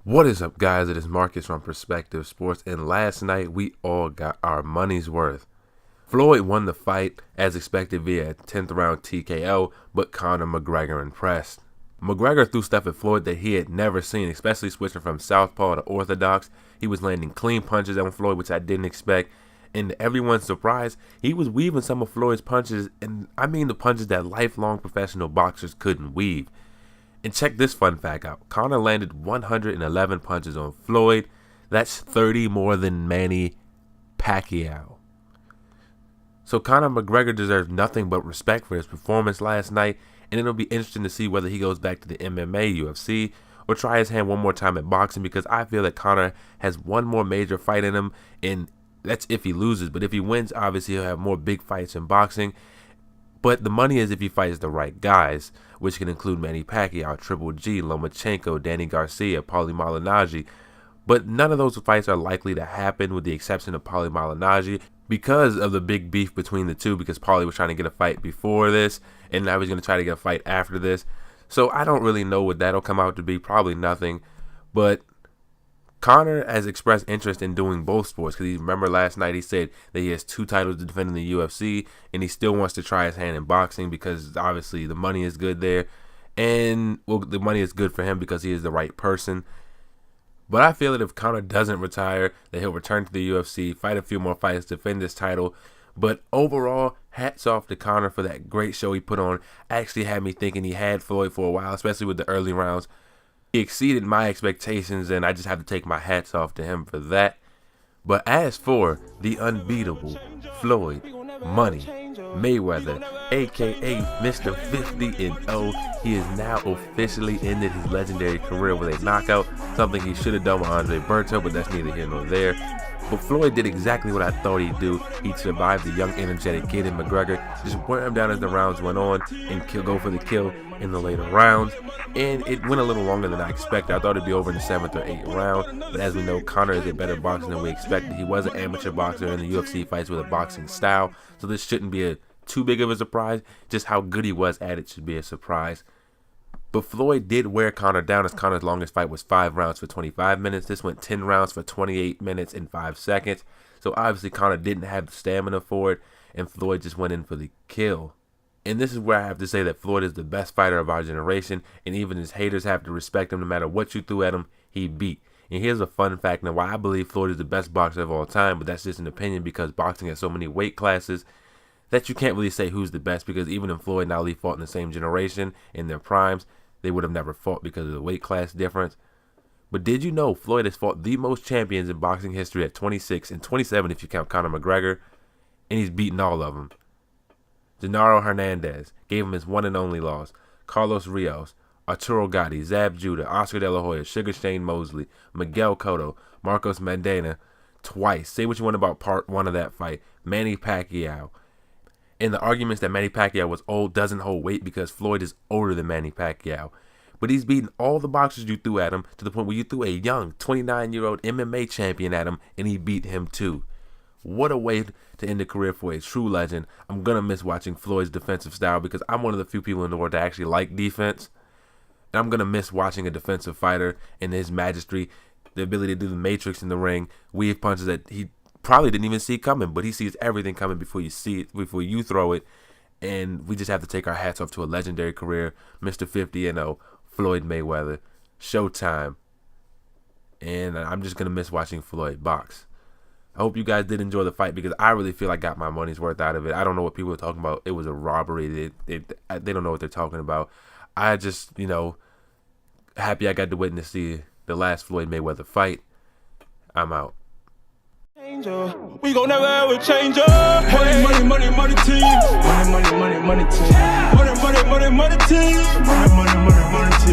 What is up, guys? It is Marcus from Perspective Sports, and last night we all got our money's worth. Floyd won the fight as expected via a 10th round TKO, but Conor McGregor impressed. McGregor threw stuff at Floyd that he had never seen, especially switching from southpaw to orthodox. He was landing clean punches on Floyd, which I didn't expect. And to everyone's surprise, he was weaving some of Floyd's punches, and I mean the punches that lifelong professional boxers couldn't weave. And check this fun fact out. Conor landed 111 punches on Floyd. That's 30 more than Manny Pacquiao. So Conor McGregor deserves nothing but respect for his performance last night, and it'll be interesting to see whether he goes back to the MMA, UFC, or try his hand one more time at boxing, because I feel that Conor has one more major fight in him, and that's if he loses. But if he wins, obviously he'll have more big fights in boxing. But the money is if he fights the right guys, which can include Manny Pacquiao, Triple G, Lomachenko, Danny Garcia, Paulie Malignaggi. But none of those fights are likely to happen, with the exception of Paulie Malignaggi, because of the big beef between the two, because Paulie was trying to get a fight before this, and now he's going to try to get a fight after this. So I don't really know what that'll come out to be. Probably nothing. But Conor has expressed interest in doing both sports, because you remember last night he said that he has 2 titles to defend in the UFC, and he still wants to try his hand in boxing because obviously the money is good there, and well, the money is good for him because he is the right person. But I feel that if Conor doesn't retire, that he'll return to the UFC, fight a few more fights, defend this title. But overall, hats off to Conor for that great show he put on. Actually had me thinking he had Floyd for a while, especially with the early rounds. He exceeded my expectations, and I just have to take my hats off to him for that. But as for the unbeatable Floyd Money Mayweather, aka Mr. 50-0, he has now officially ended his legendary career with a knockout, something he should have done with Andre Berto, but that's neither here nor there. But Floyd did exactly what I thought he'd do. He'd survive the young, energetic kid in McGregor, just wear him down as the rounds went on, and go for the kill in the later rounds. And it went a little longer than I expected. I thought it'd be over in the 7th or 8th round. But as we know, Conor is a better boxer than we expected. He was an amateur boxer, and the UFC fights with a boxing style. So this shouldn't be too big of a surprise. Just how good he was at it should be a surprise. But Floyd did wear Conor down, as Conor's longest fight was 5 rounds for 25 minutes. This went 10 rounds for 28 minutes and 5 seconds. So obviously Conor didn't have the stamina for it, and Floyd just went in for the kill. And this is where I have to say that Floyd is the best fighter of our generation, and even his haters have to respect him. No matter what you threw at him, he beat. And here's a fun fact now why I believe Floyd is the best boxer of all time, but that's just an opinion because boxing has so many weight classes that you can't really say who's the best, because even if Floyd and Ali fought in the same generation in their primes, they would have never fought because of the weight class difference. But did you know Floyd has fought the most champions in boxing history at 26 and 27 if you count Conor McGregor, and he's beaten all of them. Genaro Hernandez gave him his one and only loss. Carlos Rios, Arturo Gatti, Zab Judah, Oscar De La Hoya, Sugar Shane Mosley, Miguel Cotto, Marcos Mandana twice. Say what you want about part 1 of that fight. Manny Pacquiao. And the arguments that Manny Pacquiao was old doesn't hold weight because Floyd is older than Manny Pacquiao. But he's beaten all the boxers you threw at him, to the point where you threw a young 29-year-old MMA champion at him, and he beat him too. What a way to end a career for a true legend. I'm going to miss watching Floyd's defensive style, because I'm one of the few people in the world that actually like defense. And I'm going to miss watching a defensive fighter and his mastery, the ability to do the matrix in the ring, weave punches that he probably didn't even see coming, but he sees everything coming before you see it, before you throw it. And we just have to take our hats off to a legendary career, Mr. 50-0, Floyd Mayweather. Showtime. And I'm just going to miss watching Floyd box. I hope you guys did enjoy the fight, because I really feel I got my money's worth out of it. I don't know what people are talking about. It was a robbery. They don't know what they're talking about. I just, happy I got to witness the last Floyd Mayweather fight. I'm out. We gon' never ever change up. Money, money, money, money team. Money, money, money, money team. Money, money, money, money team. Money, money, money, money team.